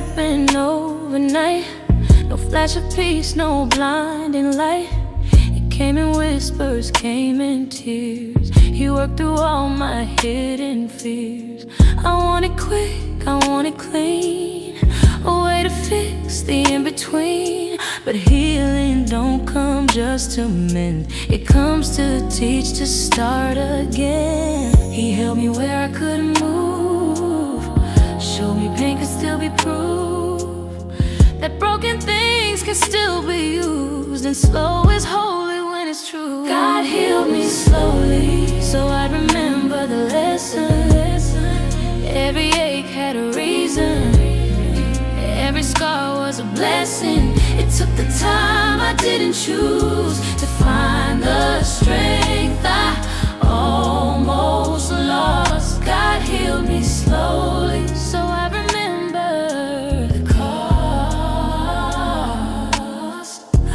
happened overnight. No flash of peace, no blinding light. It came in whispers, came in tears. He worked through all my hidden fears. I want it quick, I want it clean, a way to fix the in-between. But healing don't come just to mend, it comes to teach, to start again. He held me where I couldn't move, showed me pain could still be proof, that broken things can still be used, and slow is holy when it's true. God healed me slowly, so I'd remember the lesson. Every ache had a reason, every scar was a blessing. It took the time I didn't choose to find the strength I almost lost. God healed me slowly, so I remember the cost.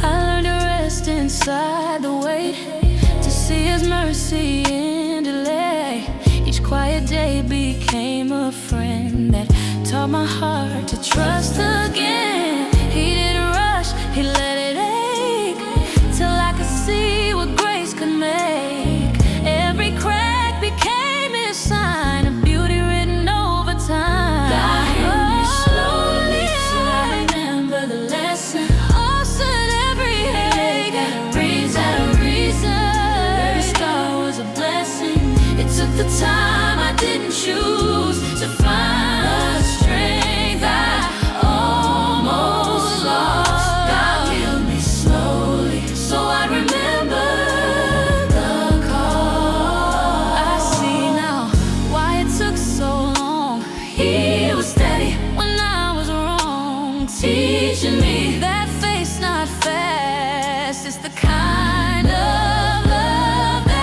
I learned to rest inside the weight, to see His mercy in delay. Each quiet day became a friend that taught my heart to trust again. He didn't rush, He let it ache, till I could see what grace could make. Every crack became His sign, a beauty written over time. God healed me slowly, so I remember the lesson. Also every ache had a reason, every scar was a blessing. It took the time I didn't choose to find the strength I almost lost. God healed me slowly, so I remember the cost. I see now why it took so long. He was steady when I was wrong, teaching me that faith's not fast, it's the kind of love that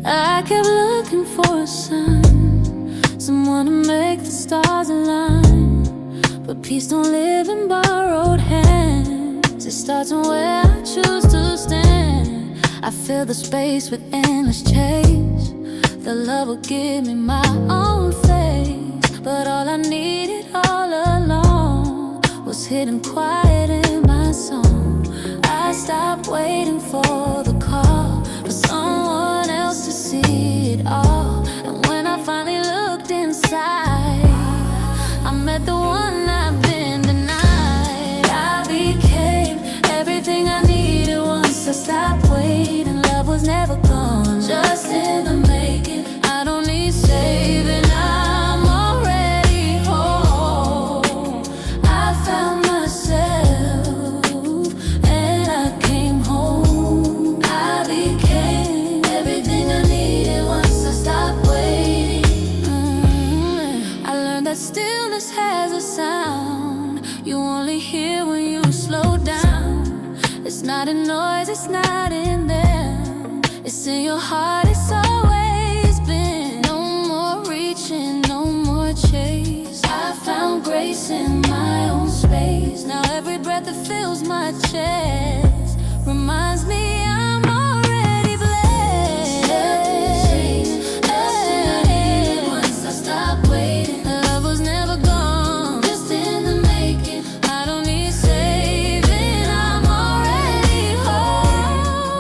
I kept looking for a sign, someone to make the stars align. But peace don't live in borrowed hands, it starts from where I choose to stand. I fill the space with endless chase, the love will give me my own face. But all I needed all along was hidden quiet in my song. I stopped waiting for the call, for someone else to see it all. And when I finally looked inside, I met the one I've been denied. I became everything I needed once I stopped waiting. Love was never gone, just in the making. I don't need saving, I'm already home. I found myself and I came home. I became everything I needed once I stopped waiting. I learned that stillness has a sound you only hear when you slow down. It's not in noise, it's not in them, it's in your heart, it's always been. No more reaching, no more chase. I found grace in my own space. Now every breath that fills my chest reminds me I'm already blessed. Nothing I needed once I stopped waiting. Love was never gone, just in the making. I don't need saving, I'm already whole.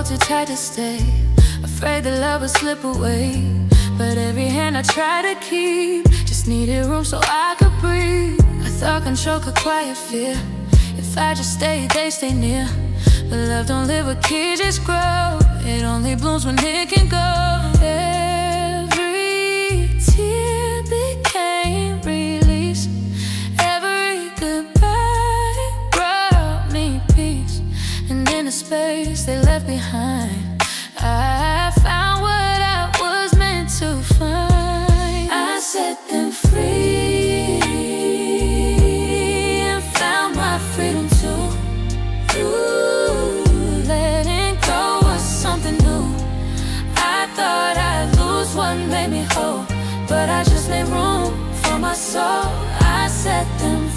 hold too tight to stay, afraid that love would slip away. But every hand I tried to keep just needed room so I could breathe. I thought control could quiet fear. If I just stay, they stay near. But love don't live with kids, just grow. It only blooms when it can go. Every tear became release. Every goodbye brought me peace. And in the space they left behind, I found what I was meant to find. I set them free and found my freedom too. Letting go was something new. I thought I'd lose what made me whole, but I just made room for my soul. I set them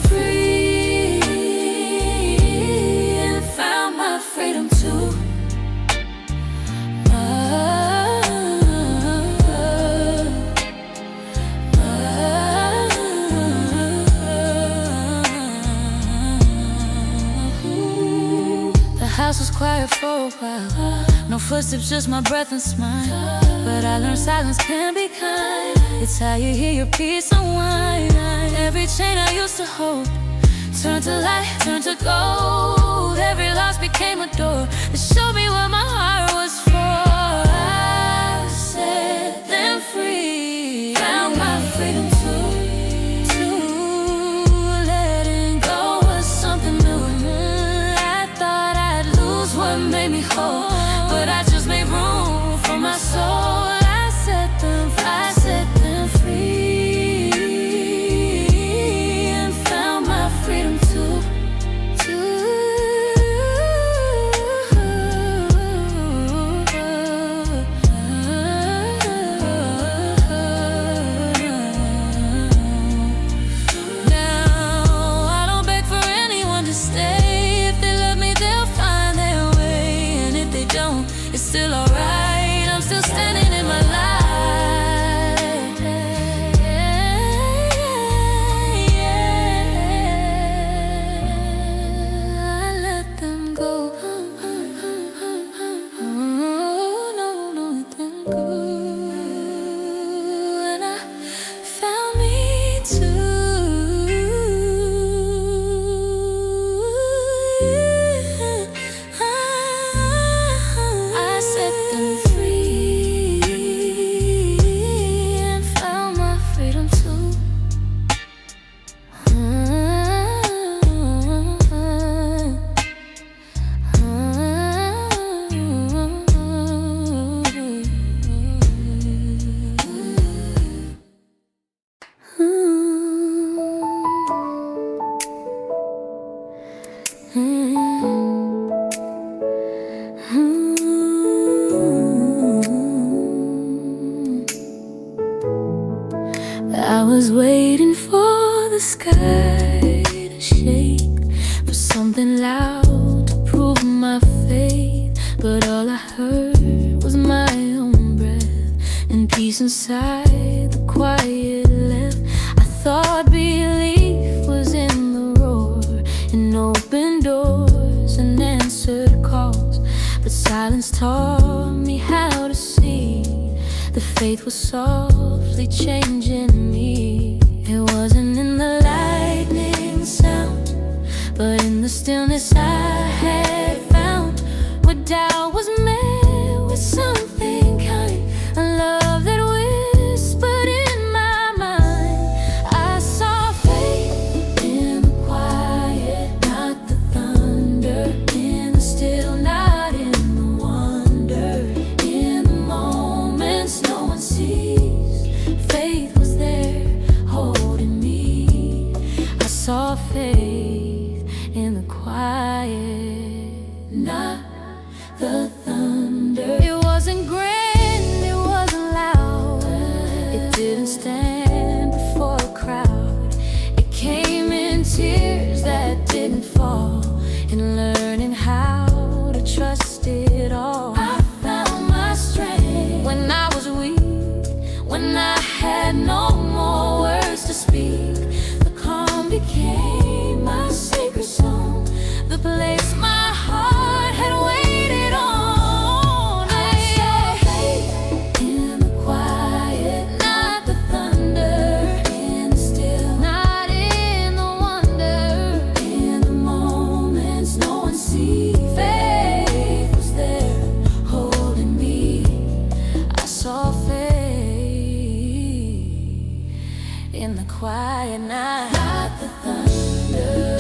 free and found my freedom too. The house was quiet for a while, no footsteps, just my breath and smile. But I learned silence can be kind. It's how you hear your peace unwind. Every chain I used to hold turned to light, turned to gold. Every loss became a door that showed me what my heart was for. I set them free, found my freedom too. Letting go was something new. I thought I'd lose what made me whole, but I just made room for my soul. I set them free and found my freedom too. Now I don't beg for anyone to stay. If they love me, they'll find their way, and if they don't, it's still alright. I'm still standing in my life. I let them go. No, let them go. And I found me too. I set them free and found my freedom too. I was waiting for the sky to shake, for something loud to prove my faith. But all I heard was my own breath and peace inside the quiet left. I thought belief was in the roar and open doors and answered calls, but silence taught me how to see. The faith was softly changing me. It wasn't in the lightning sound, but in the stillness I had found. Where doubt was met with something kind, a love that whispered in my mind. I saw faith in the quiet, not the thunder. In the still, not in the wonder. In the moments no one sees, faith was there holding me. I saw faith in the quiet, not the thunder. It wasn't grand, it wasn't loud. It didn't stand before a crowd. It came in tears that didn't fall, in learning how to trust it all. I found my strength when I was weak, when I had no more words to speak. The calm became my in the quiet night. Not the thunder.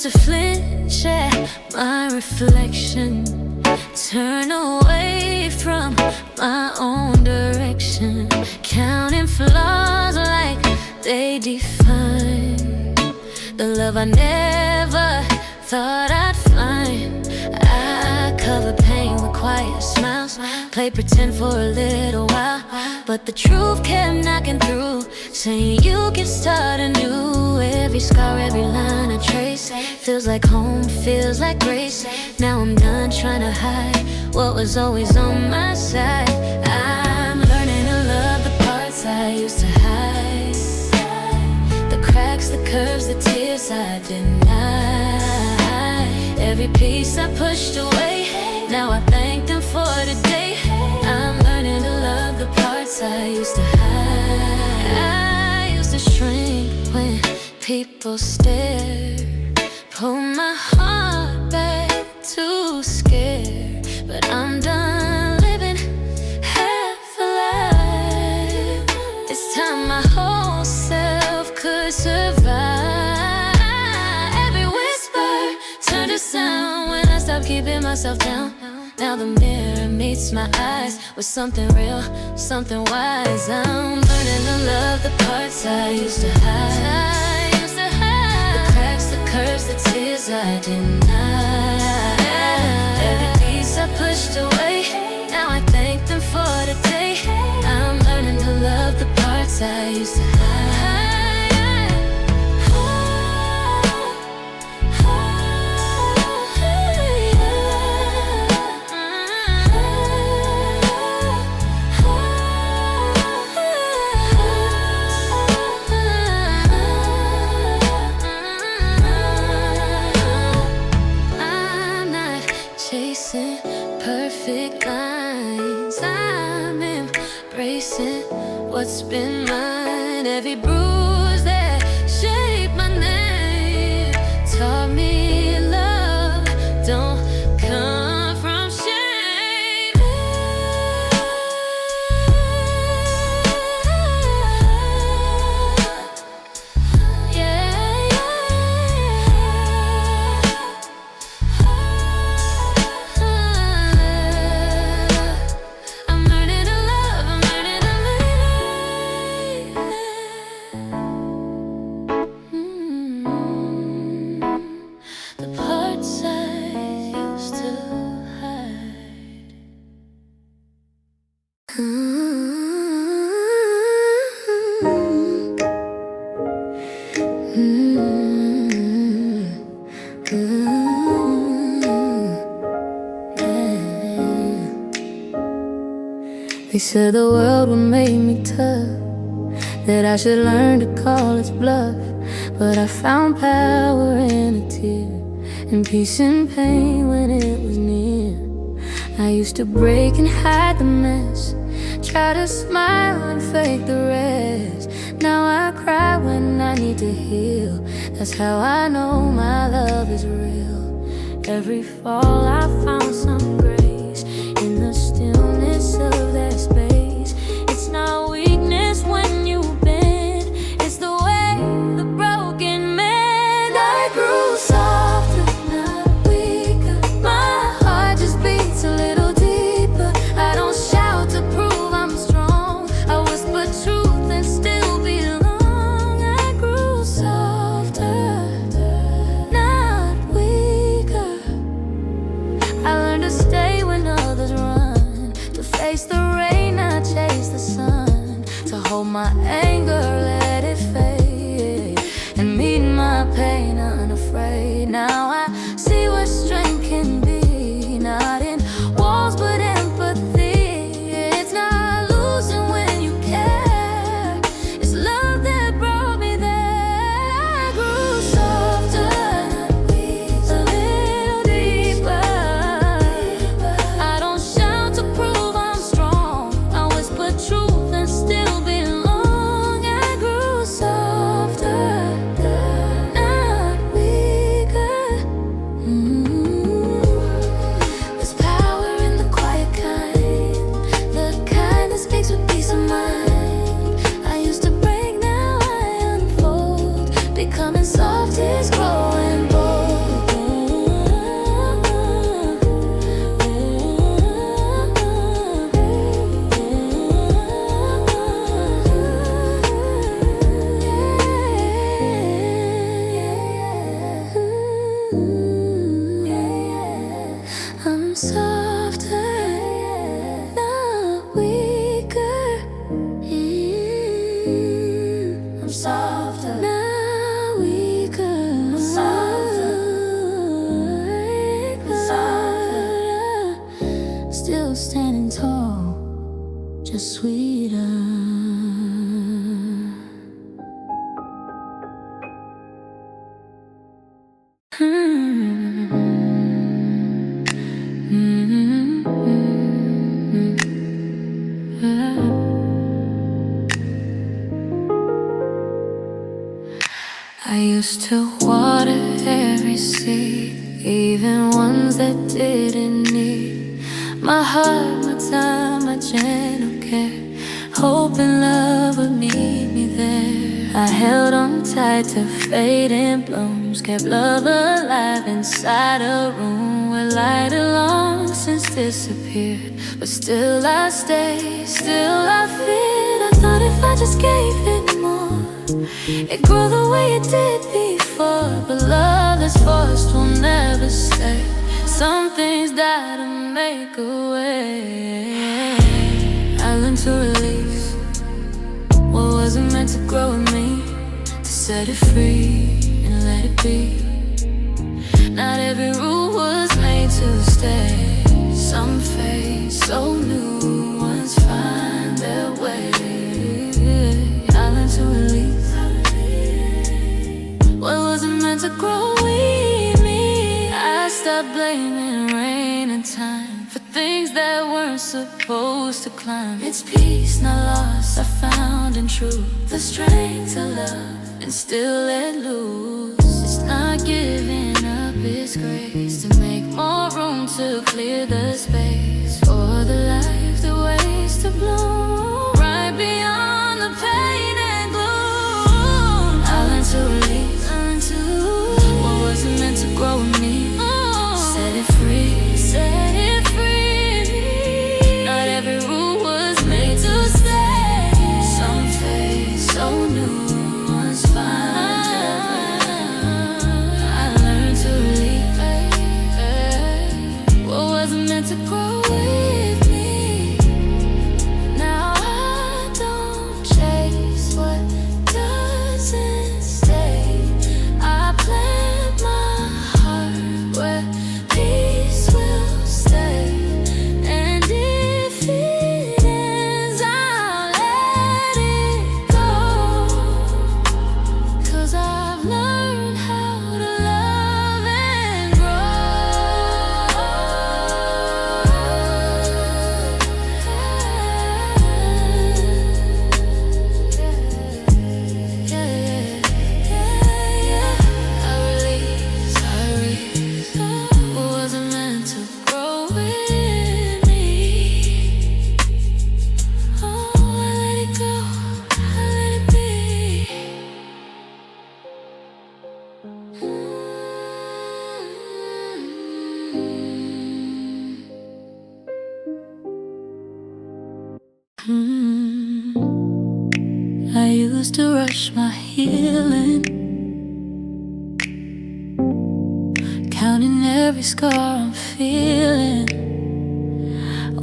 To flinch at my reflection, turn away from my own direction, counting flaws like they define the love I never thought I'd find. I cover pain with quiet smiles, play pretend for a little while, but the truth kept knocking through, saying you can start anew. Every scar, every line I trace feels like home, feels like grace. Now I'm done trying to hide what was always on my side. I'm learning to love the parts I used to hide, the cracks, the curves, the tears I denied. Every piece I pushed away, now I thank them for today. I'm learning to love the parts I used to hide. I used to shrink when people stare, pull my heart back, too scared. But I'm done living half alive. This time my whole self could survive. Every whisper turned to sound when I stopped keeping myself down. Now the mirror meets my eyes with something real, something wise. I'm learning to love the parts I used to hide, the curves, the tears I denied. Every piece I pushed away, now I thank them for today. I'm learning to love the parts I used to hide. Perfect lines, I'm embracing what's been mine. Every bruise that shaped my name taught me love don't come from shame. Yeah, I'm learning to love, I'm learning to live. The parts I used to hide. They said the world would make me tough, that I should learn to call its bluff. But I found power in a tear, and peace in pain when it was near. I used to break and hide the mess, try to smile and fake the rest. Now I cry when I need to heal. That's how I know my love is real. Every fall I found some grace in the stillness of that space. It's not weakness when you bend, it's the way the broken mend. I grew softer, not weaker. My heart just beats a little deeper. I don't shout to prove I'm strong, I whisper truth and still belong. I grew softer, not weaker. I learned to stay when others run, to face the rain, not chase the sun, to hold my anger, let it fade, and meet my pain unafraid. Now I see what strength can be, not in walls but empathy. It's not losing when you care, it's love that brought me there. I grew softer, a little deeper. I don't shout to prove I'm strong, I whisper truth and still belong. I grew softer, not weaker. There's power in the quiet kind, the kind that speaks with peace of mind. I used to break, now I unfold, becoming soft is growing bold. I'm softer, not weaker. I'm softer, not weaker. I'm softer, still standing tall, just sweeter. I used to water every seed, even ones that didn't need my heart, my time, my gentle care, hoping love would meet me there. I held on tight to fading blooms, kept love alive inside a room where light had long since disappeared. But still I stayed, still I feared. I thought if I just gave it more, it grew the way it did before. But love that's forced will never stay. Some things die to make a way. I learned to release what wasn't meant to grow in me, to set it free and let it be. Not every rule was made to stay. Some fade, so new ones find their way. I learned to release what wasn't meant to grow in me. I stopped blaming rain and time for things that weren't supposed to climb. It's peace, not loss, I found in truth the strength to love and still let loose. It's not giving up, it's grace to make more room to clear the space for the life that waits to bloom right beyond the pain and gloom. I learned to release what wasn't meant to grow in me. Set it free, set it free. Not every rule was made to stay. Some fade, so new ones find their way. I learned to release what wasn't meant to grow with me. Now I don't chase what doesn't stay. I plant my heart where peace will stay. And if it ends, I'll let it go. 'Cause I've learned how to love and grow. I used to rush my healing, counting every scar I'm feeling.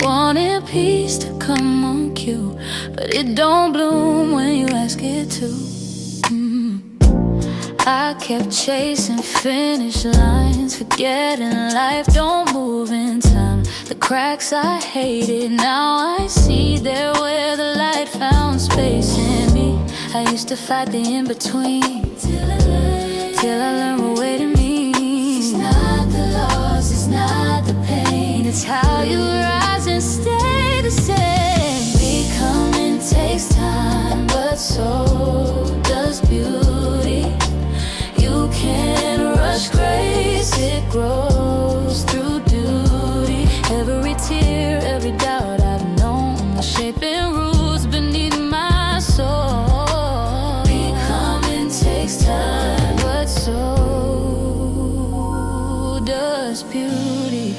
Wanted peace to come on cue, but it don't bloom when you ask it to. I kept chasing finish lines, forgetting life don't move in time. The cracks I hated, now I see they're where the light found space in me. I used to fight the in-between, till I learned what waiting means. It's not the loss, it's not the pain, it's how you rise and stay the same. Becoming takes time, but so does beauty. You can't rush grace, it grows through duty. Every tear, every doubt I've known, shaping roots beneath my soul. Becoming takes time, but so does beauty.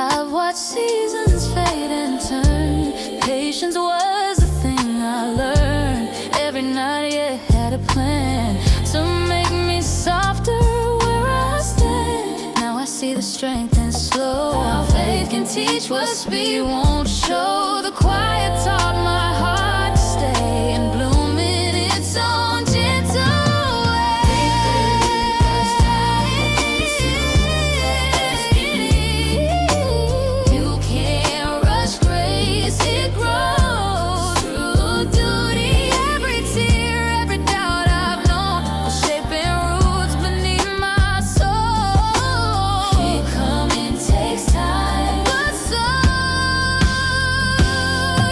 I've watched seasons fade and turn. Patience was the thing I learned. Every night, yeah, had a plan to make me softer where I stand. Now I see the strength and slow. How faith can teach what speed won't show. The quiet taught my heart to stay and bloom in its own gentle way. You can't rush grace, it grows through duty. Every tear, every doubt I've known, shaping roots beneath my soul. Becoming takes time, but so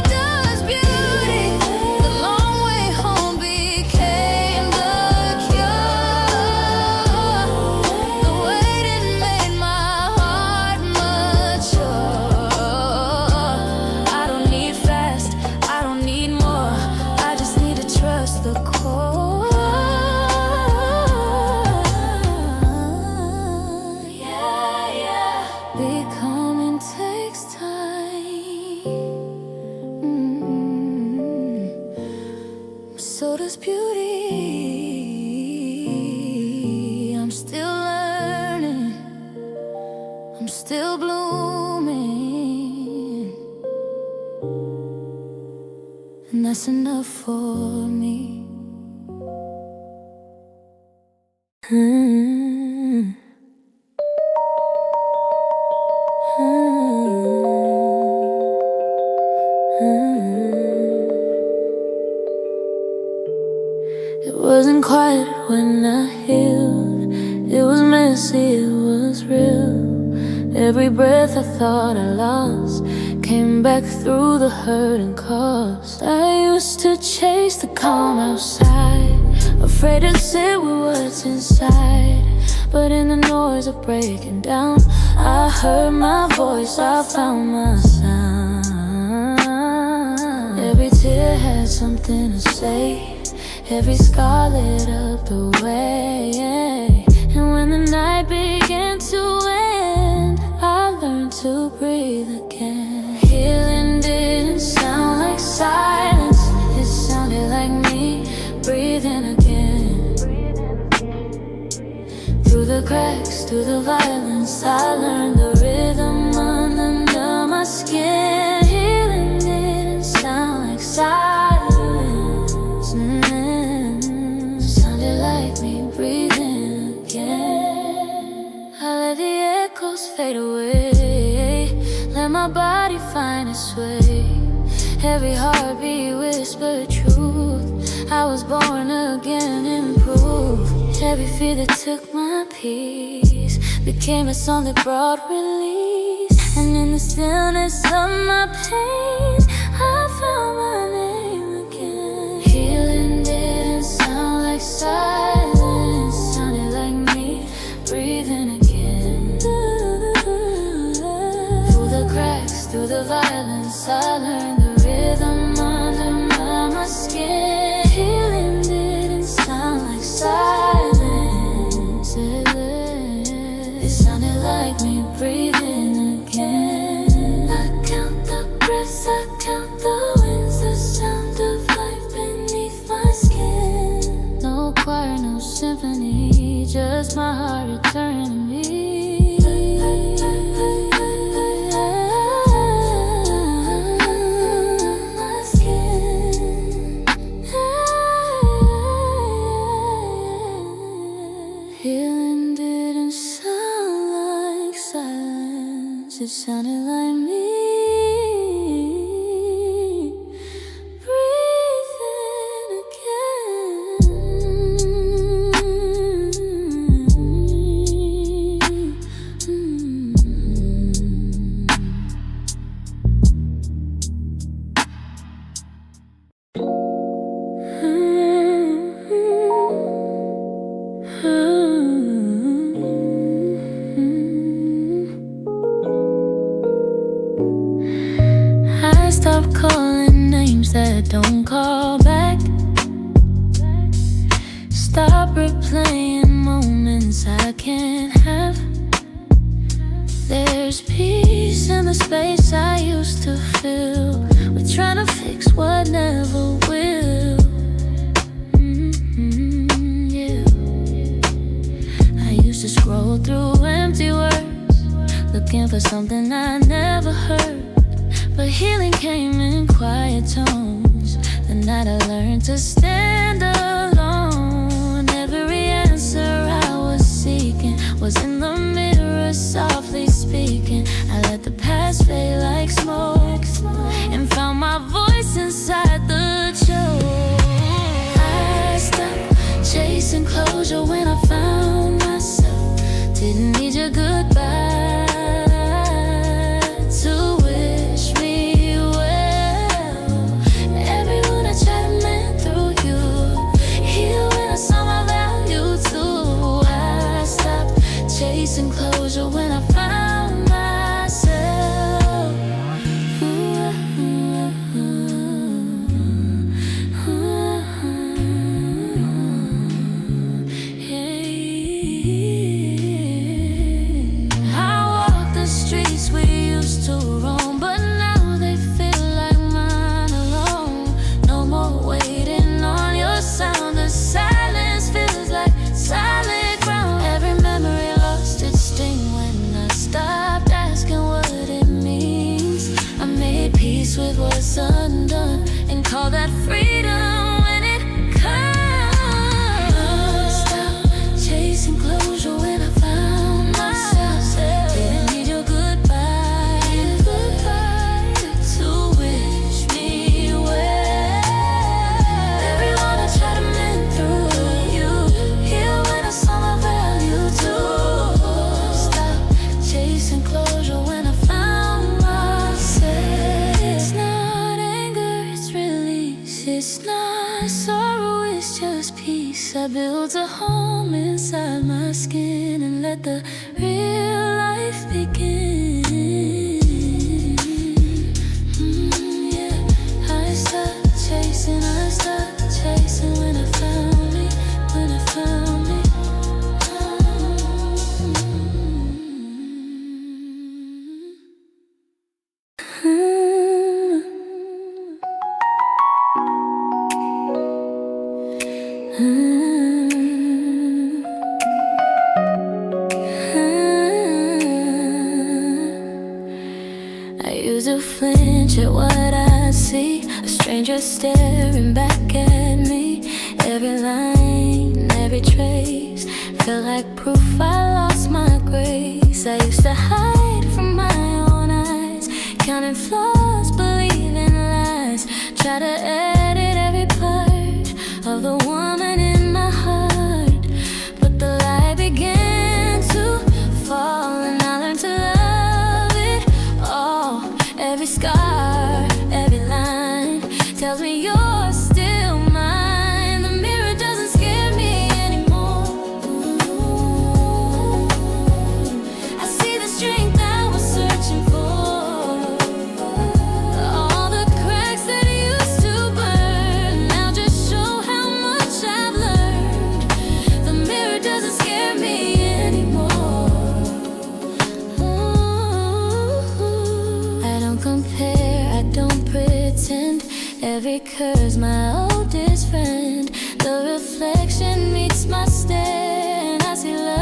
does beauty. The long way home became the cure. The waiting made my heart mature. I don't need fast, I don't need more, I just need to trust the core. Yeah, yeah. Becoming takes time. So does beauty. I'm still learning, I'm still blooming, and that's enough for me. It wasn't quiet when I healed. It was messy, it was real. Every breath I thought I lost came back through the hurt and cost. I used to chase the calm outside, afraid to sit with what's inside. But in the noise of breaking down, I heard my voice, I found my sound. Every tear had something to say, every scar lit up the way. And when the night began to end, I learned to breathe again. Healing didn't sound like silence, it sounded like me breathing again. Through the cracks, through the violence, I learned the rhythm under my skin. Healing didn't sound like silence, sounded like me breathing again. I let the echoes fade away, let my body find its way. Every heartbeat whispered truth, I was born again, improved. Every fear that took my peace became a song that brought release. And in the stillness of my pain, I found my name again. Healing didn't sound like silence, sounded like me breathing again. Through the cracks, through the violence, I learned the rhythm under my skin. Healing didn't sound like silence, it sounded like me breathing again. I just my heart returning to me. My skin. Healing didn't sound like silence, it sounded like me. Stop calling names that don't call back. Stop replaying moments I can't have. There's peace in the space I used to fill with trying to fix what never will. Yeah. I used to scroll through empty words, looking for something I never heard. But healing came in quiet tones. The night I learned to stand alone. Every answer I was seeking was in the mirror, softly speaking. I let the past fade like smoke and found my voice inside the choke. I stopped chasing closure when I found myself. Didn't need your goodbye to wish me well. Everyone I tried to mend through you, heal when I saw my value too. I stopped chasing closure when I found myself. I walk the streets we used to roam, but now they feel like mine alone. No more waiting on your sound. The silence feels like solid ground. Every memory lost its sting when I stopped asking what it means. I made peace with what's undone and call that freedom when it comes. Stop chasing closure when I found myself. Didn't need your goodbye to wish me well. Everyone I try to mend through you, heal when I saw my value too. Stop chasing closure when I found myself. It's not anger, it's release. It's not sorrow, it's just peace. I built a home inside my skin and let the real life begin. Yeah. I stopped chasing when I found me, when I found me. I used to flinch at what I see, a stranger staring back at me. Every line, every trace felt like proof I lost my grace. I used to hide from my own eyes, counting flaws, believing lies. Try to edit every part of the woman in my heart, but the lie began to fall and I learned to love it all. Every scar, every line tells me you're still mine. The mirror doesn't scare me anymore. I see the strength I was searching for. All the cracks that used to burn now just show how much I've learned. The mirror doesn't scare me anymore. I don't compare, I don't pretend. Every curve's my oldest friend. The reflection meets my stare and I see love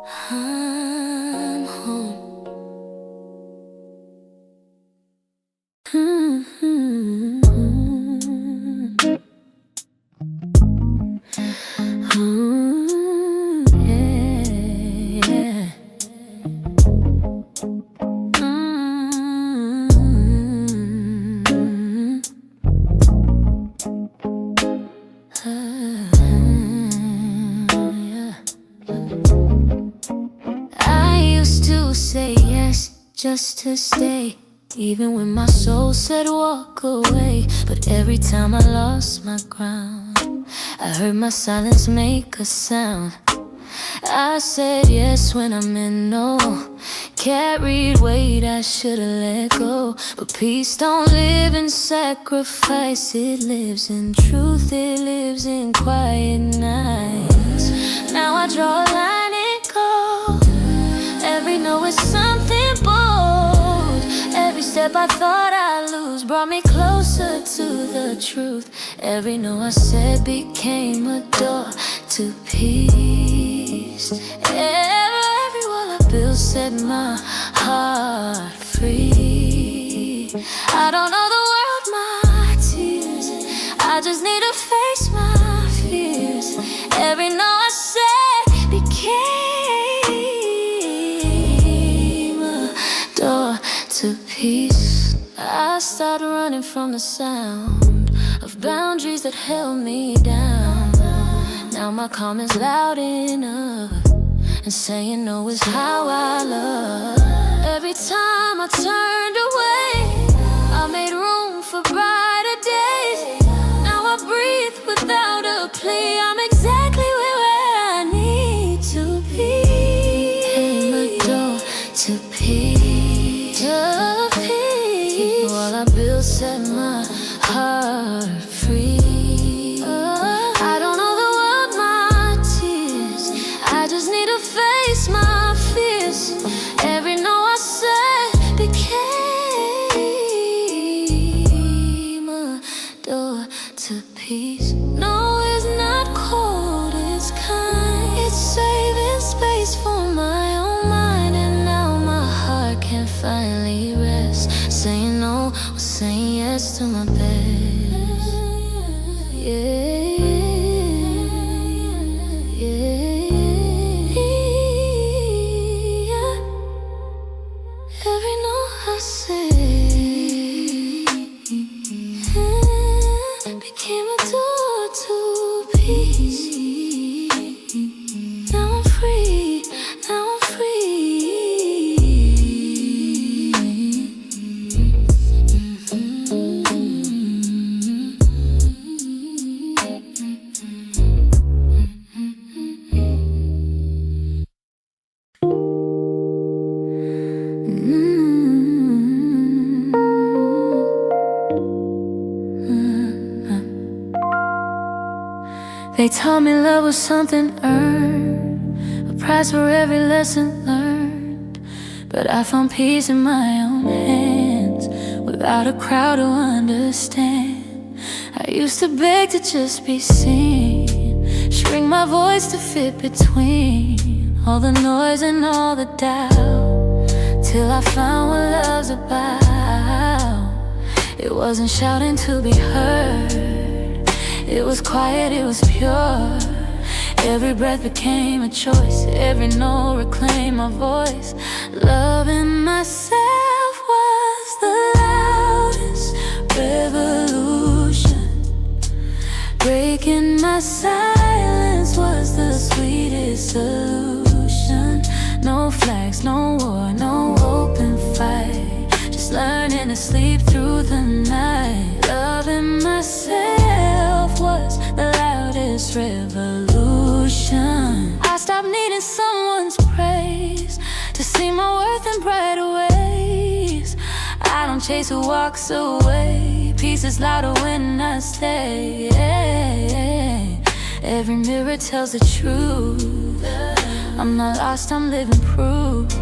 I'm home. Yeah. I used to say yes just to stay, even when my soul said walk away. But every time I lost my ground, I heard my silence make a sound. I said yes when I meant no. Carried weight I should've let go. But peace don't live in sacrifice, it lives in truth, it lives in quiet nights. Now I draw a line and go. Every no is something bold. Every step I thought I'd lose brought me closer to the truth. Every no I said became a door to peace. Every wall I built set my heart free. I don't know the world, my tears, I just need to face my fears. Every no I said became a door to peace. I started running from the sound of boundaries that held me down. Now my calm is loud enough, and saying no is how I love. Every time I turned away, I made room for brighter days. Now I breathe without a plea. I'm exactly where I need to be. Came a door to peace, to peace. While I built set my heart free. I don't know the world, my tears, I just need to face my fears. Every no I said became a door to peace. No, it's not cold, it's kind. It's saving space for my own mind. And now my heart can finally rest. Saying no was saying yes to my best. Yeah. Every no I say became a door to peace. Now I'm free, now I'm free. They taught me love was something earned, a price for every lesson learned. But I found peace in my own hands, without a crowd to understand. I used to beg to just be seen, shrink my voice to fit between all the noise and all the doubt, till I found what love's about. It wasn't shouting to be heard, it was quiet, it was pure. Every breath became a choice, every no reclaimed my voice. Loving myself was the loudest revolution. Breaking my silence was the sweetest solution. No flags, no war, no open fight, just learning to sleep through the night. Loving myself was the loudest revolution. I stopped needing someone's praise to see my worth in brighter ways. I don't chase who walks away, peace is louder when I stay. Every mirror tells the truth, I'm not lost, I'm living proof.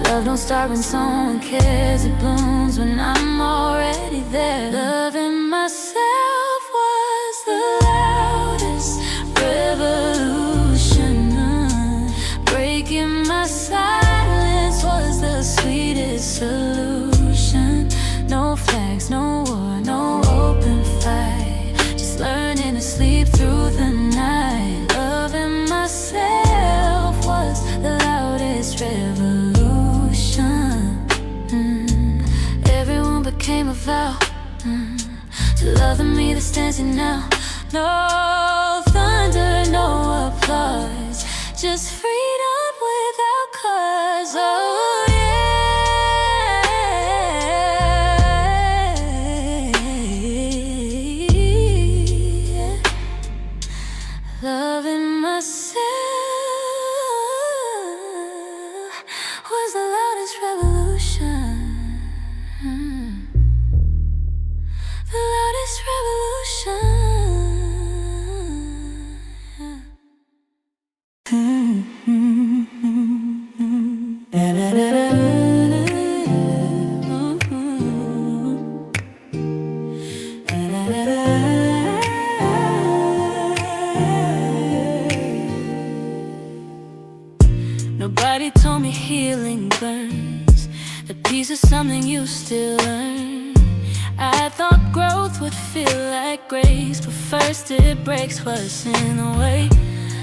Love don't start when someone cares, it blooms when I'm already there. Loving myself was the loudest revolution. Breaking vow to love the me that stands here now. No thunder, no applause, just freedom without cause. Oh yeah, loving myself was the loudest revolution. The loudest revolution. Nobody told me healing burns, the piece of something you still earn. I thought growth would feel like grace, but first it breaks what's in the way.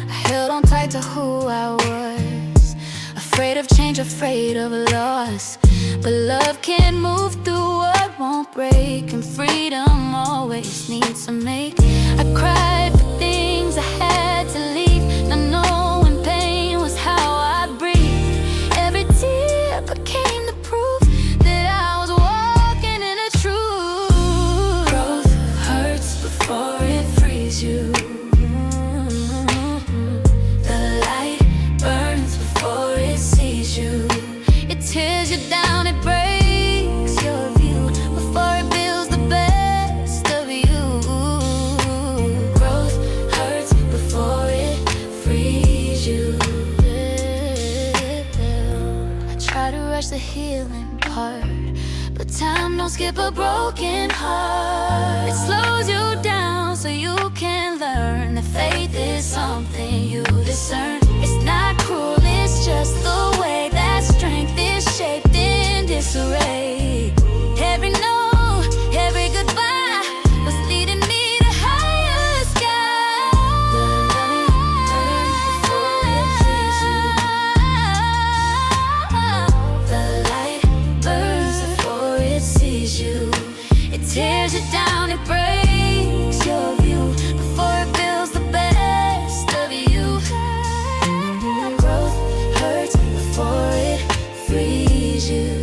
I held on tight to who I was, afraid of change, afraid of loss. But love can move through what won't break, and freedom always needs a make. I cried for things I had to leave, not knowing pain was how I breathe. Every tear became the proof that I was walking in a truth. Growth hurts before it frees you. The light burns before it sees you. It tears you down, it breaks your view before it builds the best of you. Growth hurts before it frees you. I try to rush the healing part, but time don't skip a broken heart. It slows you down so you can learn that faith is something you discern. It's not cruel, it's just the way that strength is shaped in disarray. Every no, every goodbye was leading me to higher skies. The light burns before it sees you. It tears you down, it breaks your view before it builds the best of you. Growth hurts before it frees you.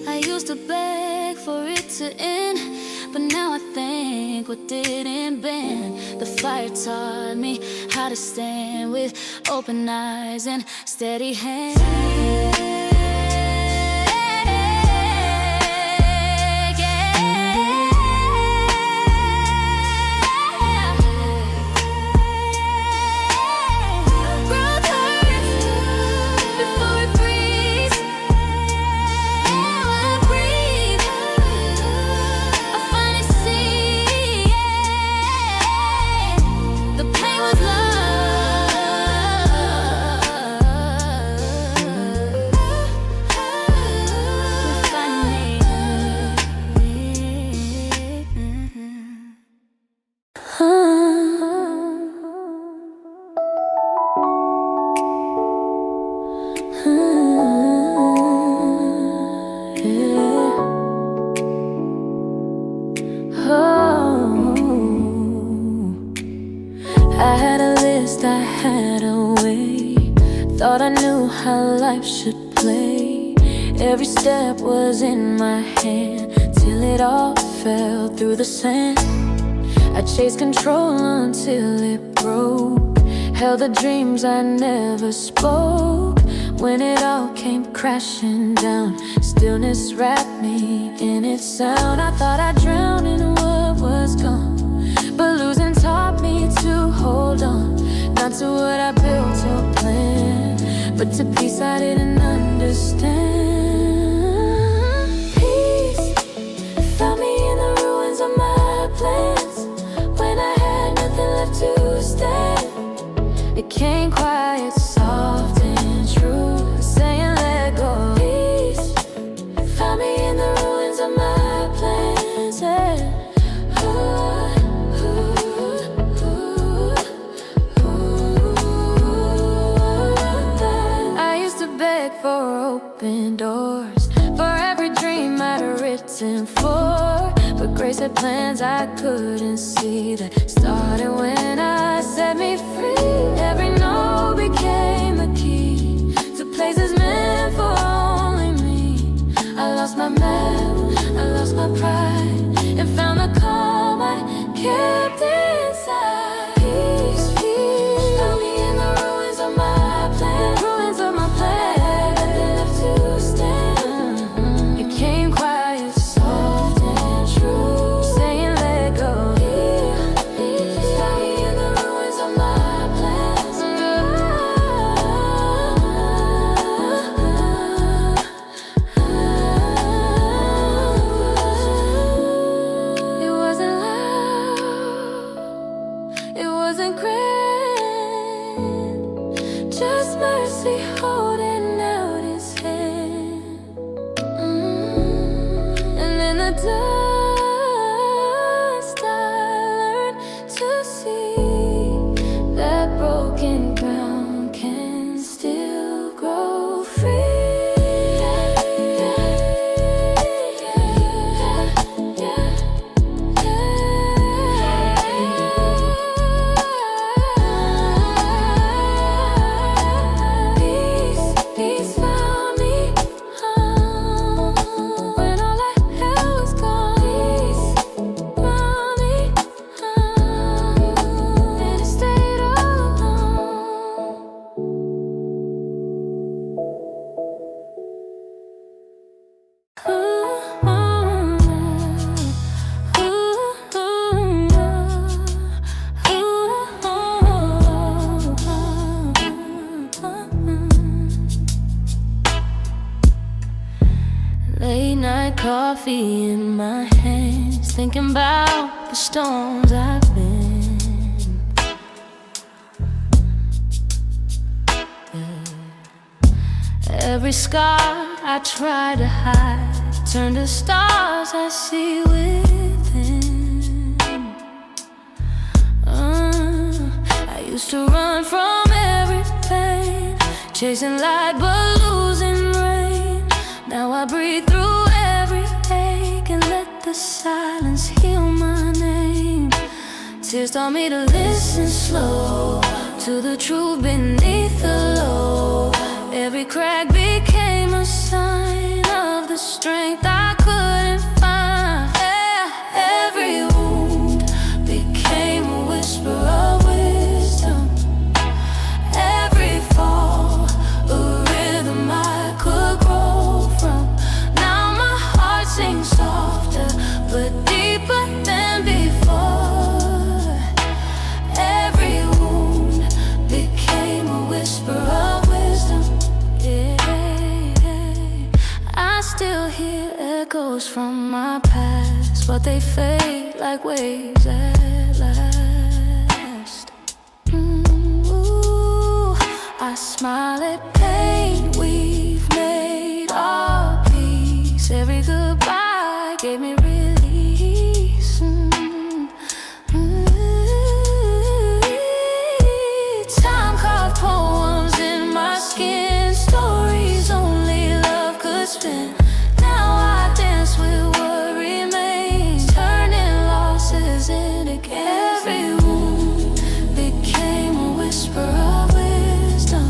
I used to beg for it to end, but now I think what didn't bend. The fire taught me how to stand with open eyes and steady hands. I had a list, I had a way. Thought I knew how life should play. Every step was in my hand, till it all fell through the sand. I chased control until it broke, held the dreams I never spoke. When it all came crashing down, stillness wrapped me in its sound. I thought I'd drown in what was gone, but losing taught me to hold on. Not to what I built or planned, but to peace I didn't understand. Peace found me in the ruins of my plans, when I had nothing left to stand. It came quiet, soft and true, saying let go. Peace found me in the ruins of my plans, yeah. I used to beg for open doors, for every dream destined for. But grace had plans I couldn't see that started when I set me free. Every no became a key to places meant for only me. I lost my map, I lost my pride, and found the calm I kept inside. Peace, peace, found me in the ruins of my plan, ruins of my plan. Nothing left to stand. It came quiet, soft and true, saying let go. Peace, found me in the ruins of my plans. It wasn't loud, it wasn't grand, just mercy holding out his hand. And in the dust I learned to see that broken ground can still grow free. Peace found me when all that hell was gone. Peace found me and it stayed all alone. Late night coffee in my hands, thinking about the storms I've been. Every scar I try to hide turn to stars I see within. I used to run from every pain, chasing light but losing rain. Now I breathe through every ache and let the silence heal my name. Tears taught me to listen slow to the truth beneath the low. Every crack became a sign of the strength I couldn't find. Every wound became a whisper of wisdom. Every fall, a rhythm I could grow from. Now my heart sings softer but deeper than before. Every wound became a whisper of wisdom. I still hear echoes from my past, but they fade like waves at last. Ooh, I smile at pain, we've made our peace. Every goodbye gave me release. Time carved poems in my skin, stories only love could spin. Now I dance with what remains, turning losses into gains. Every wound became a whisper of wisdom.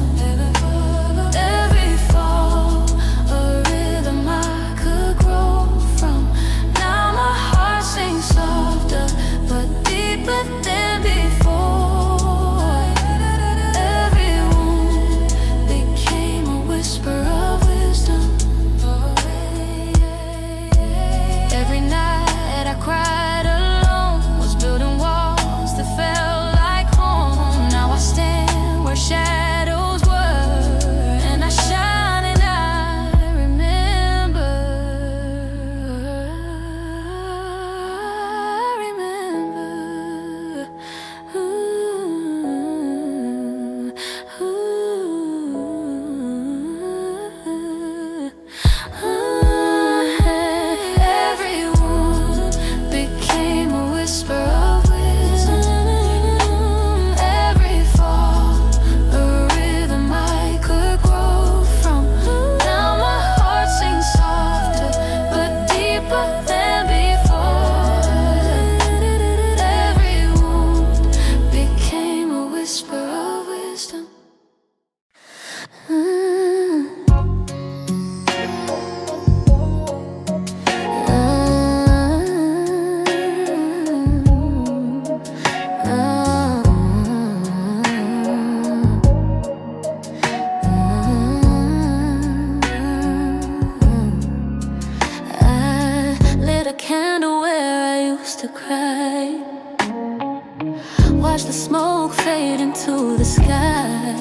right into the sky.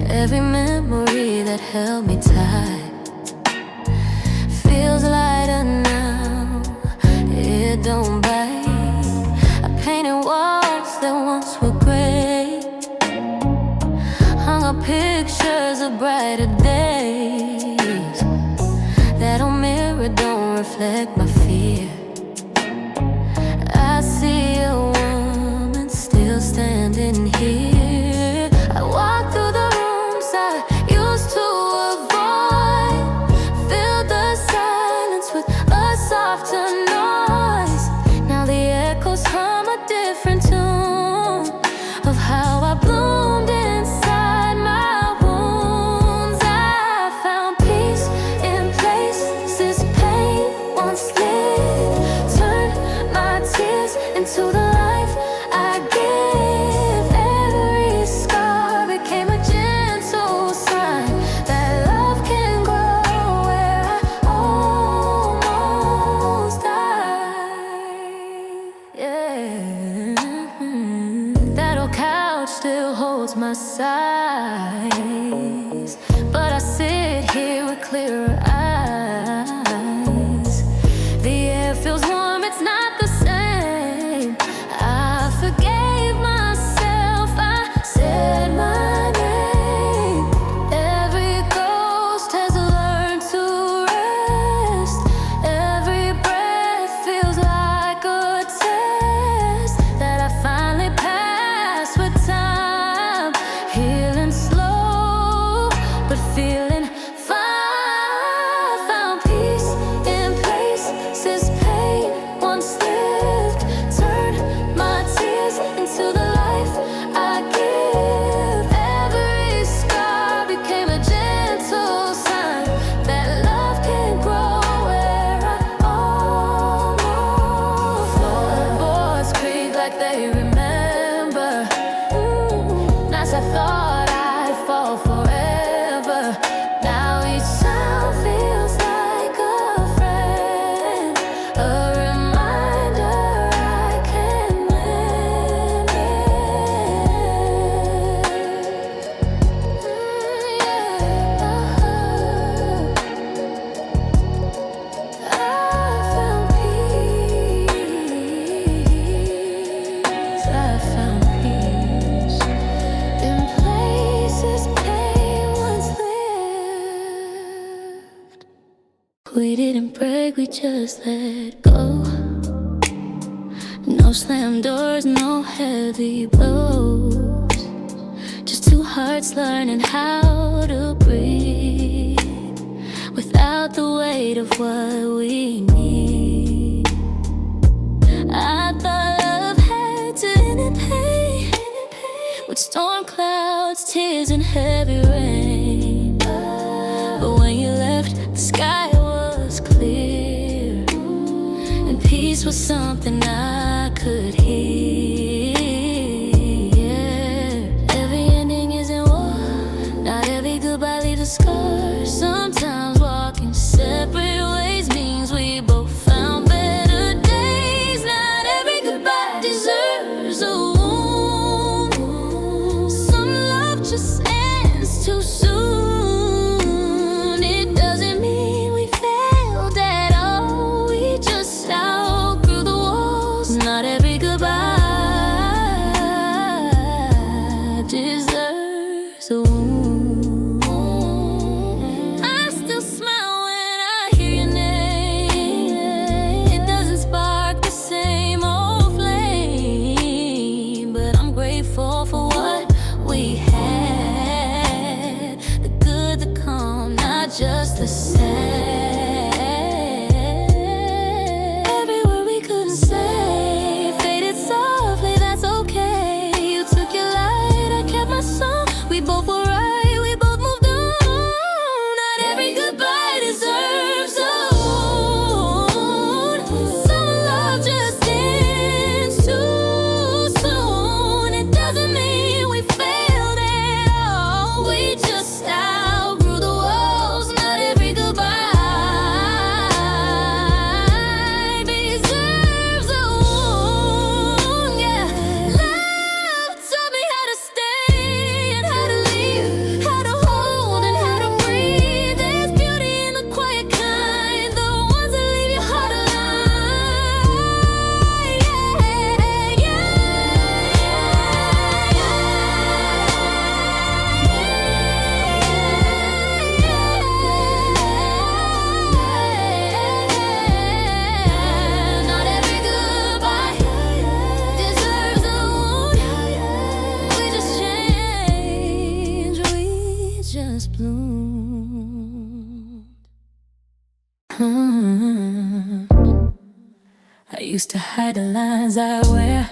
Every memory that held me tight feels lighter now, it don't bite. I painted walls that once were gray, hung up pictures of brighter days. That old mirror don't reflect my fear. I see a woman still standing here. I walk through the rooms I used to avoid, fill the silence with a softer noise. Now the echoes hum a different tune of how I bloomed inside my wounds. I found peace in places pain once lived, turned my tears into the life I give. Every scar became a gentle sign that love can grow where I almost died. Yeah. That old couch still holds my sighs, but I sit here with clearer eyes. The air feels warm, it's not the same. I forgave myself, I said my name. Every ghost has learned to rest. Every breath feels like a test that I finally passed with time. Healing slow, but feeling fine. Found peace in places pain once lived, turned my tears into the life I give. Every scar became a gentle sign that love can grow where I almost. Floorboards creak like they remember. Nights I thought I'd fall forever. Now each sound feels like a friend, a reminder I can mend it. I found peace. I found peace in places pain once lived. We didn't break, we just let go. No slam doors, no heavy blows. Just two hearts learning how to breathe without the weight of what we need. I thought love had to end in pain, with storm clouds, tears, and heavy rain. But when you left, the sky was clear, and peace was something I could hear. Every ending isn't war, not every goodbye leaves a scar. Sometimes walking separate ways means we both found better days. Not every goodbye deserves a wound. Some love just ends too soon. It doesn't mean we failed at all, we just outgrew the walls. Not every goodbye deserves a wound. I still smile when I hear your name. It doesn't spark the same old flame, but I'm grateful for what we had, the good, the calm, not just the sad. Every word we couldn't say faded softly, that's okay. You took your light, I kept my song. We both were right, we both moved on. Not every goodbye deserves a wound. Some love just ends too soon. It doesn't mean we failed at all, we just outgrew the walls. Not every goodbye used to hide the lines I wear,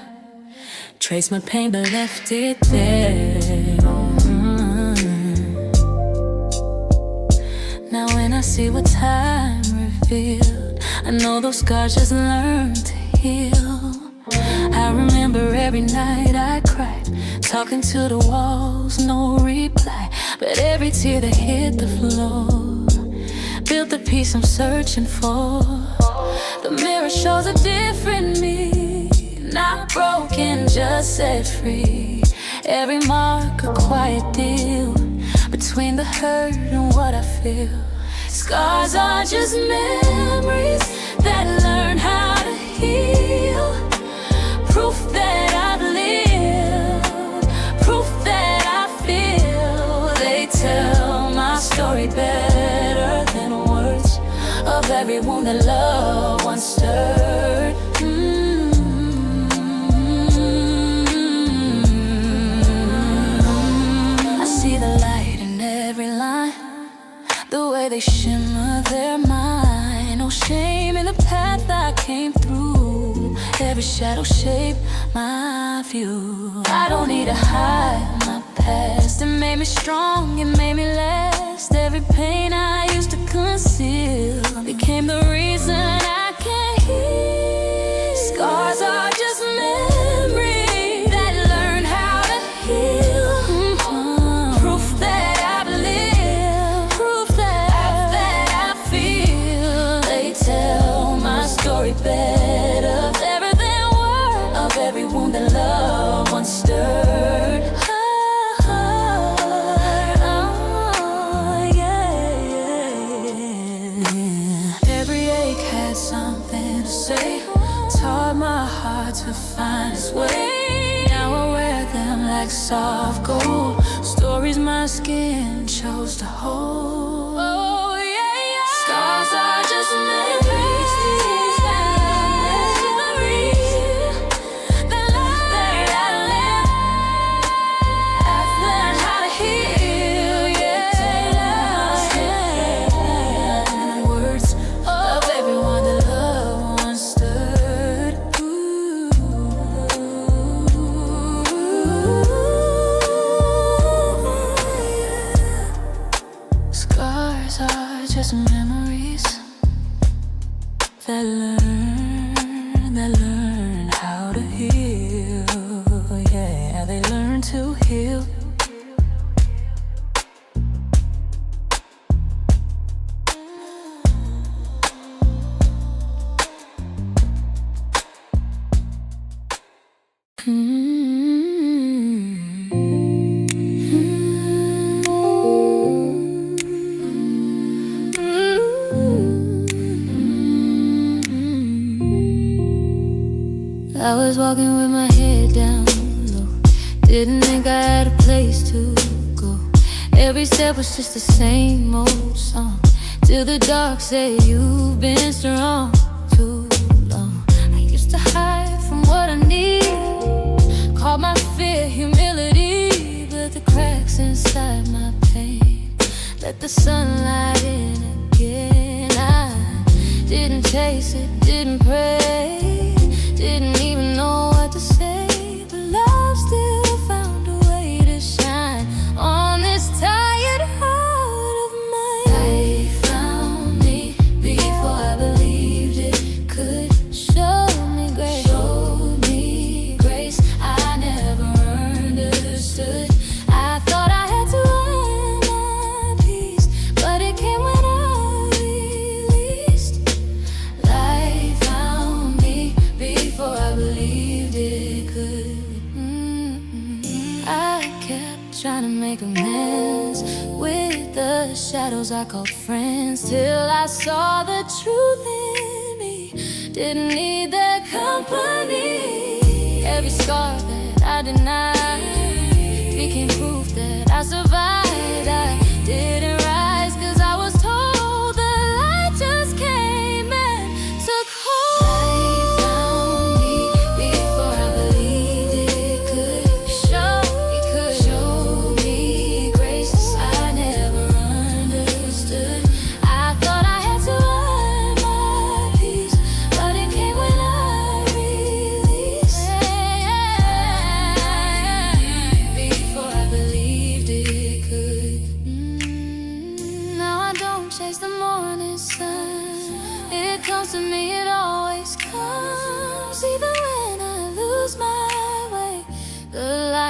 trace my pain but left it there. Now when I see what time revealed, I know those scars just learn to heal. I remember every night I cried, talking to the walls, no reply. But every tear that hit the floor built the peace I'm searching for. The mirror shows a different me, not broken, just set free. Every mark a quiet deal between the hurt and what I feel. Scars are just memories that learn how to heal. Proof that I've lived, proof that I feel. They tell my story better than words of every wound that love once stirred. I see the light in every line, the way they shimmer their mind. No shame in the path I came through. Every shadow shaped my view. I don't need to hide my past. It made me strong, it made me last. Every pain I used to conceal became the reason I can heal. Scars are just memories that learn how to heal. Proof that I've lived, proof that I feel. They tell my story better than words of every wound that love once stirred. Something to say, taught my heart to find its way. Now I wear them like soft gold, stories my skin chose to hold. Oh yeah, yeah. Scars are just memories that learn how to live. I've learned how to heal, yeah. Words of everyone that love once stirred. Scars are just memories that learn how to heal. Yeah, they learn to heal. I was walking with my head down low, didn't think I had a place to go. Every step was just the same old song, till the dark said you've been strong too long. I used to hide from what I need, called my fear humility, but the cracks inside my pain let the sunlight in again. I didn't chase it, didn't pray, didn't even know what to say, but love still found a way to shine on this tired heart of mine. Life found me before I believed it could. Showed me grace I never understood. I thought I had to earn my peace, but it came when I released. Life found me before I believed it could. I kept trying to make amends with the shadows I called friends, till I saw the truth in me, didn't need their company. Every scar that I denied became proof that I survived. I didn't rise 'cause I was told the light just came and took hold. Life found me before I believed it could. Show me grace I never understood. I thought I had to earn my peace, but it came when I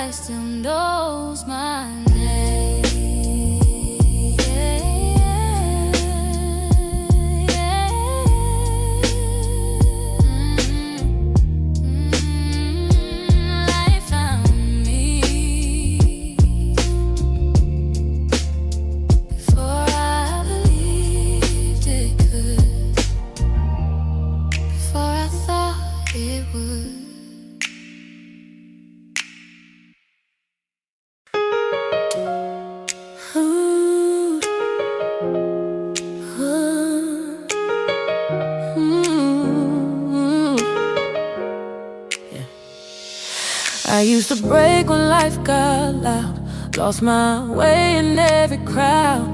sky still knows my name. Life found me before I believed it could, before I thought it would. I used to break when life got loud, lost my way in every crowd.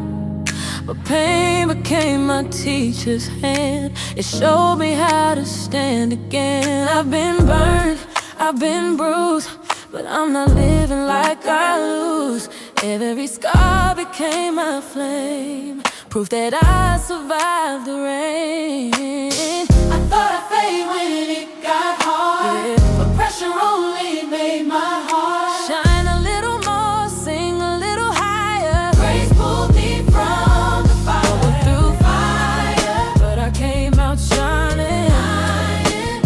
But pain became my teacher's hand. It showed me how to stand again. I've been burned, I've been bruised, but I'm not living like I lose. Every scar became my flame, proof that I survived the rain. I thought I'd fade when it got hard, yeah, but pressure only made my heart shine a little more, sing a little higher. Grace pulled me from the fire, through fire, but I came out shining.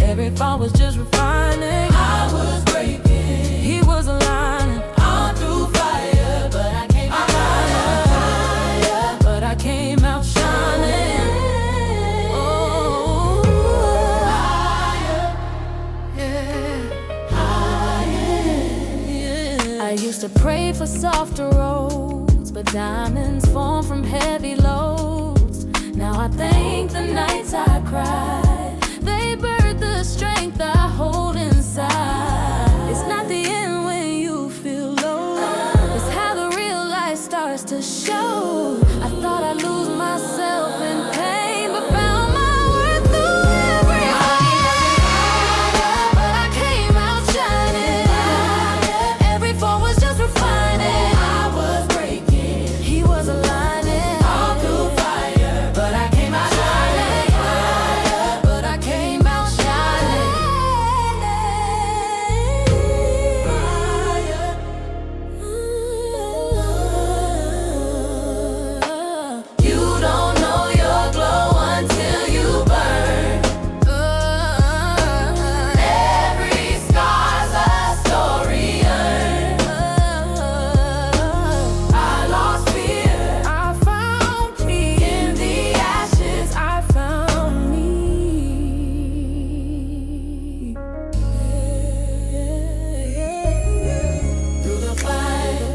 Every fall was just refining. I was breaking, he was aligning. I'm through fire, but I came out fire, but I came out shining. Oh, higher, yeah, higher, yeah. I used to pray for softer roads, but diamonds form from heavy loads. Now I thank the nights I cried, they birthed the strength I hold inside. It's not the end when you feel low, it's how the real life starts to show. I thought I'd lose myself in pain, but found my worth through every fire, but I came out shining. Every fall was just refining. I was breaking, he was aligning. All through fire, but I came out shining. But I came out shining. You don't know your glow until you burn. Every scar's a story earned. I lost fear, I found peace. In the ashes I found me. Through the fire,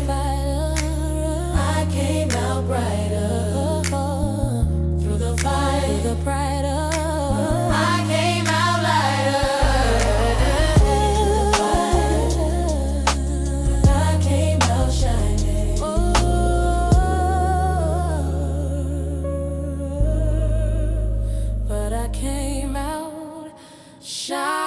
I came out brighter. Through the fire, brighter, I came out lighter. I came out shining. But I came out shining.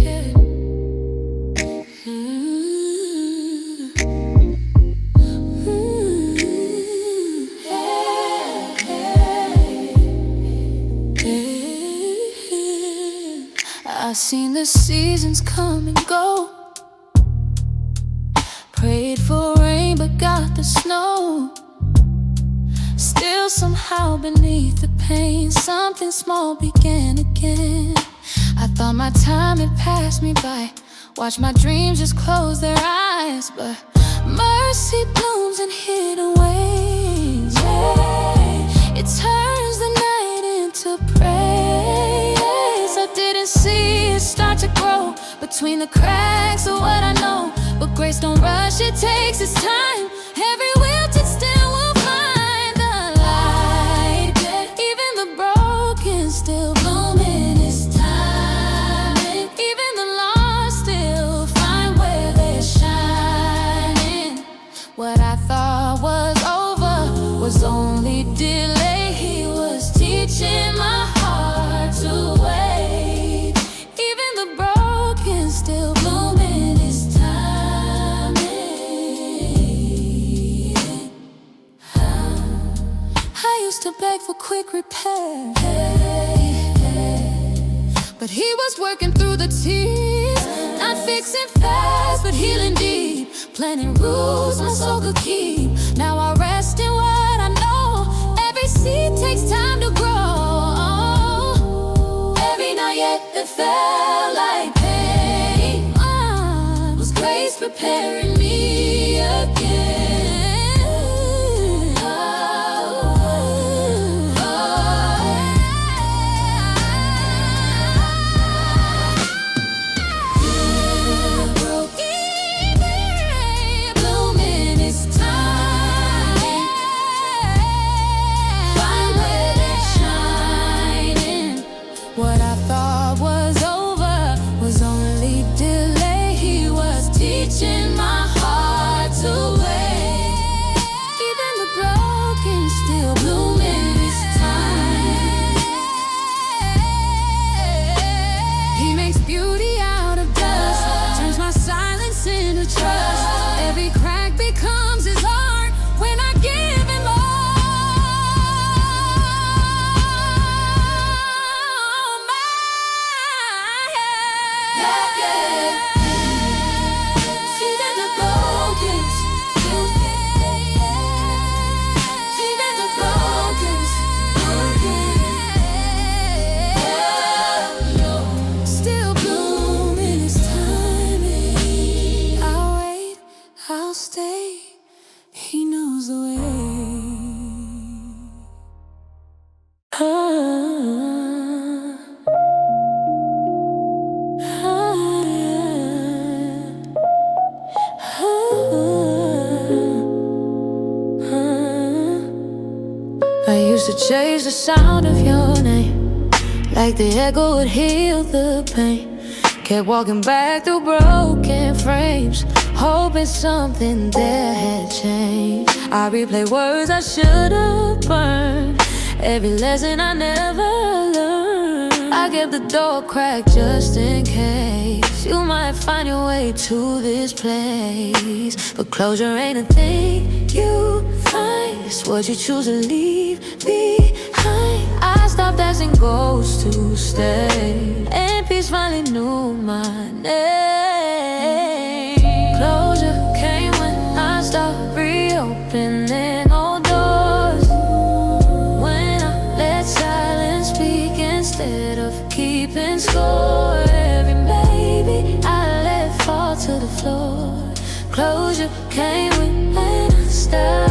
Yeah. I've seen the seasons come and go, prayed for rain but got the snow. Still somehow beneath the pain, something small began again. I thought my time had passed me by, watched my dreams just close their eyes. But mercy blooms in hidden ways, yeah. It turns the night into praise. I didn't see it start to grow between the cracks of what I know. But grace don't rush, it takes its time. Every wilted stem will find the light, yeah. Even the broken still bloom in its time, and even the lost still find where they're shining. What I thought was over was only delay. He was teaching my heart to wait. Even the broken still bloom in its timing. beg for quick repair. But he was working through the tears, not fixing fast, but healing deep. Planting roots my soul could keep. Now I rest in what I know. Every seed takes time to grow. Every night yet that felt like pain was grace preparing me again. What I thought was over was only delay. He was teaching my heart to wait. Even the broken still bloom in His time. He makes beauty out of dust, turns my silence into trust. Every crack becomes His art when I give Him all. I'll stay, He knows the way. I used to chase the sound of your name, like the echo would heal the pain. Kept walking back through broken frames, hoping something there had changed. I replay words I should've burned, every lesson I never learned. I kept the door cracked just in case you might find your way to this place. But closure ain't a thing you find, it's what you choose to leave behind. I stopped asking ghosts to stay, and peace finally knew my name. Closure came when I stopped reopening old doors, when I let silence speak instead of keeping score. Every maybe I let fall to the floor. Closure came when I stopped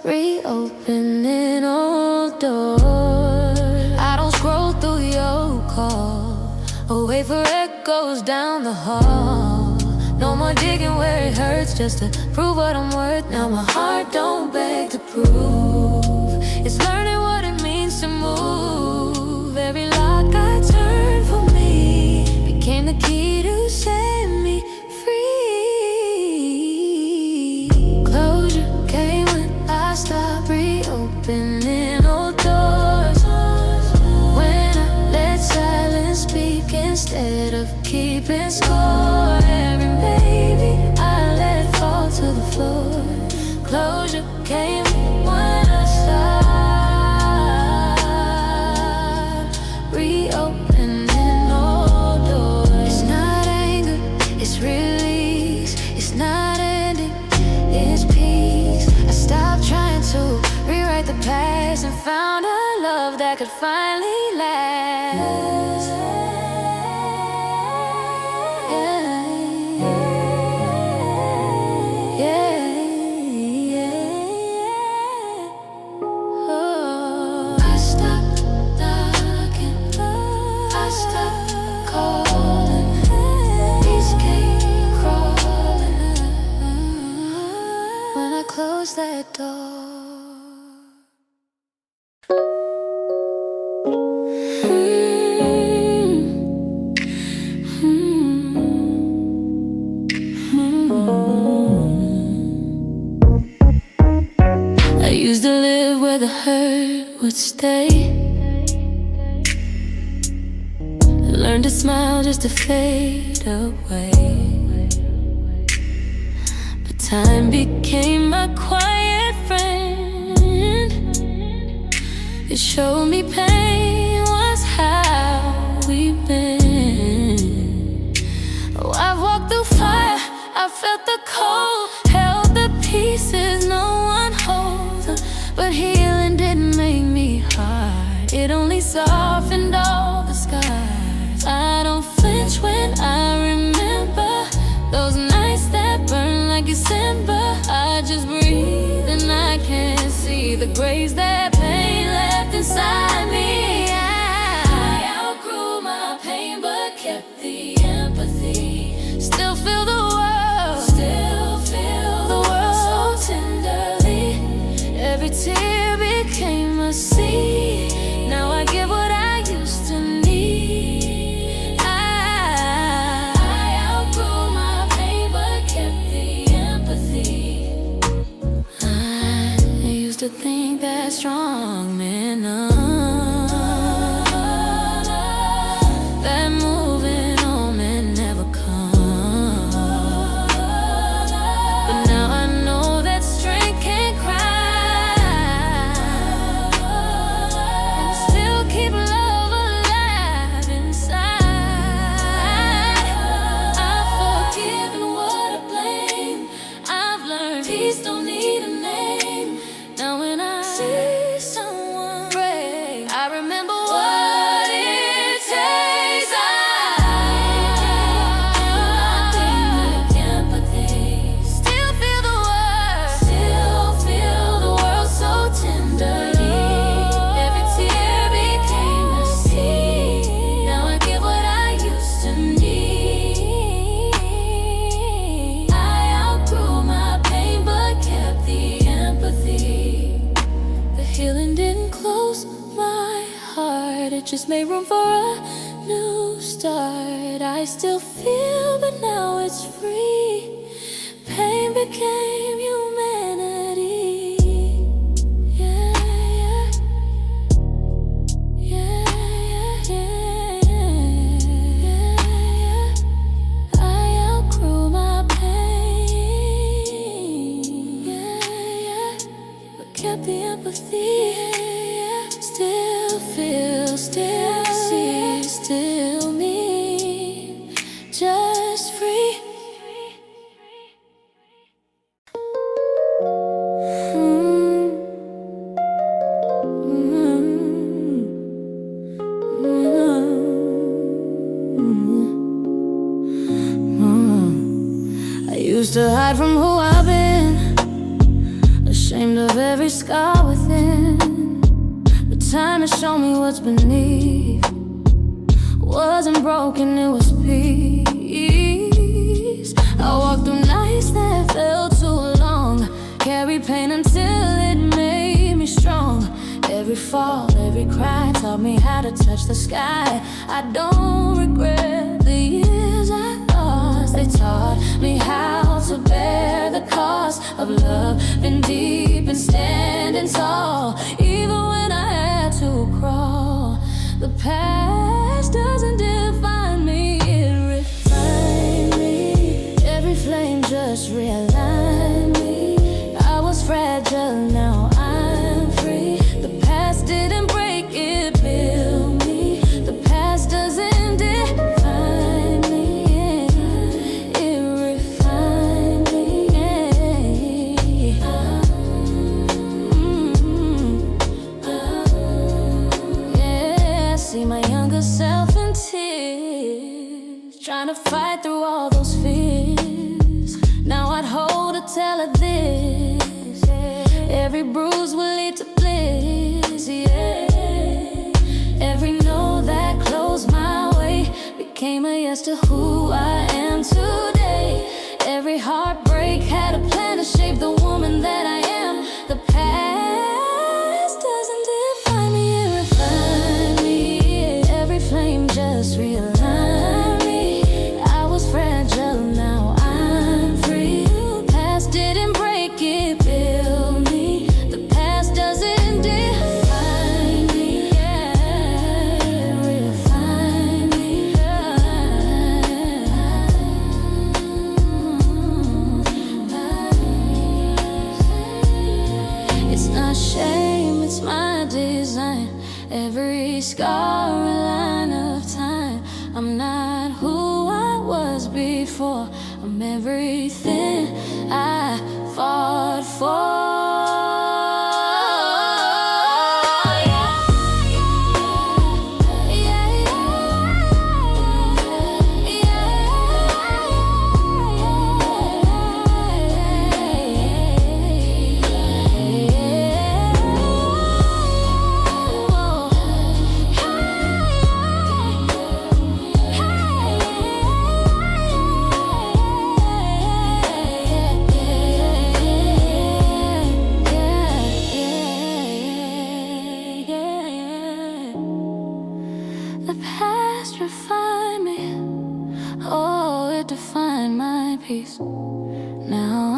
reopening old doors. I don't scroll through your call or wait for echoes down the hall. No more digging where it hurts just to prove what I'm worth. Now my heart don't beg to prove. It's learning what it means to move. Every lock I turned for me became the key to set me free. Closure came when I stopped reopening old doors, when I let silence speak instead of keeping score. Every maybe I let fall to the floor. Closure came when I stopped reopening old doors. It's not anger, it's release. It's not ending, it's peace. I stopped trying to rewrite the past and found a love that could finally last. I stopped knocking, I stopped calling, peace came crawling when I closed that door. I used to live where the hurt would stay. Learned to smile just to fade away. But time became my quiet friend. You showed me pain was how we've been. Oh, I've walked through fire, I felt the cold, held the pieces no one holds. But healing didn't make me hard, it only softened all the scars. I don't flinch when I remember those nights that burn like December. I just breathe and I can't see the graves that pain left inside me. I outgrew my pain but kept the empathy. Still feel the world, still feel the world so tenderly. Every tear became a seed. Now I give what I used to need. I outgrew my pain but kept the empathy. I used to think that strong men that moving on may never come. But now I know that strength can't cry and still keep love alive inside. I've forgiven what I blame. I've learned peace don't need a name. Now when I see someone break, I remember what it takes. I empathy. Still feel the world so tenderly. Every tear became a seed. Now I give what I used to need. I outgrew my pain but kept the empathy. The healing didn't close my heart, it just made room for a new start. I still feel, but now it's free. Pain became humanity. Yeah, yeah, yeah, yeah, yeah. I outgrew my pain. Yeah, but kept the empathy. Still feel, still see, still me, just free. I used to hide from who I've been, ashamed of every scar within. But time has shown me what's beneath. Wasn't broken, it was peace. I walked through nights that felt too long, carried pain until it made me strong. Every fall, every cry taught me how to touch the sky. I don't regret the years I lost. They taught me how to bear the cost of love, been deep and standing tall. Even when I had to crawl, the past doesn't define me, it refined me. Every flame just realigned me. I was fragile, now I'm free. The past didn't break, it built me. The past doesn't define me, it refined me. Yeah, I see my younger self in tears, trying to fight through all those fears. Now I'd hold her, tell her this: every bruise will lead to bliss, yeah. Every no that closed my way became a yes to who I am today. Every heartbreak had a plan to shape the woman that I am. The past doesn't define me, it refined me. Every flame just realigned me. I was fragile, now I'm free. The past didn't break, it built me. The past doesn't define me, yeah. It refined me, It's not shame, it's my design. every scar a line of time. I'm not who I was before. I'm everything I fought for. The past refined me, oh, it defined my peace. Now